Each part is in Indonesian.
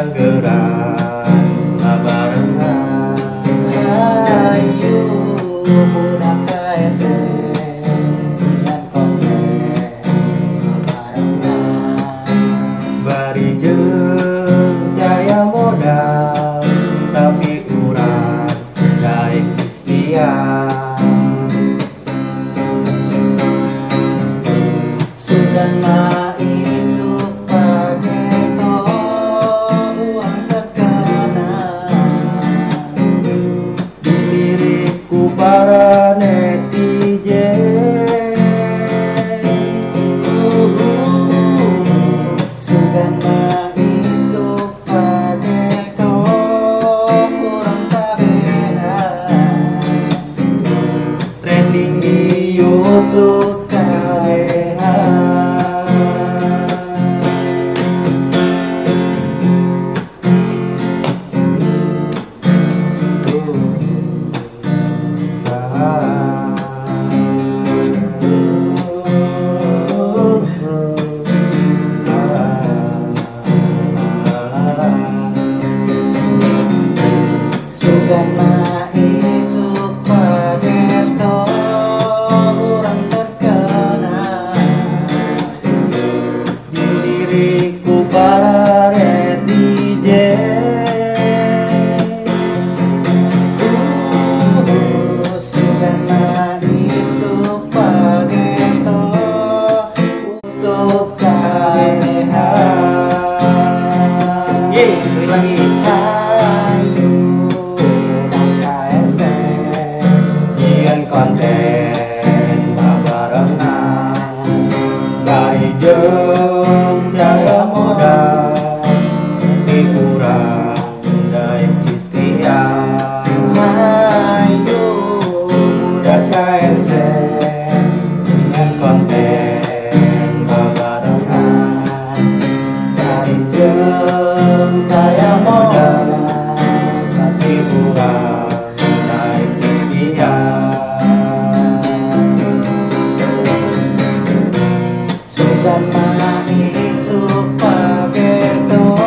sanggeran barengan. Ayo budak KSC dengan konten barengan. Bari jeung jaya modal tapi urang daek istian. Sudah mah isuk pageto uang tekanan Dilirik ku para netizen. Sudah mah isuk pageto urang kabehan Trending di YouTube Sudah mah isuk pageto urang terkenal dilirik ku para netizen. Sudah mah isuk pageto untuk kabehan. Yeay, lagi. Ayo budak KSC Nyian konten barengan. Bari jeung jaya modal tapi urang daek istian. Ayo budak KSC Dengan konten barengan. Bari jeung jaya modal tapi urang daek istian. sudah mah isuk pageto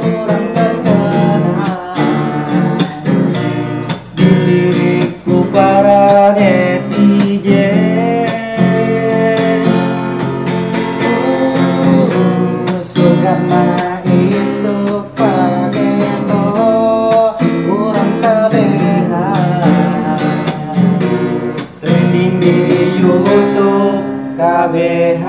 urang terkenal Dilirik ku para netizen. sudah mah isuk pageto urang kabehan Trending di YouTube KBH.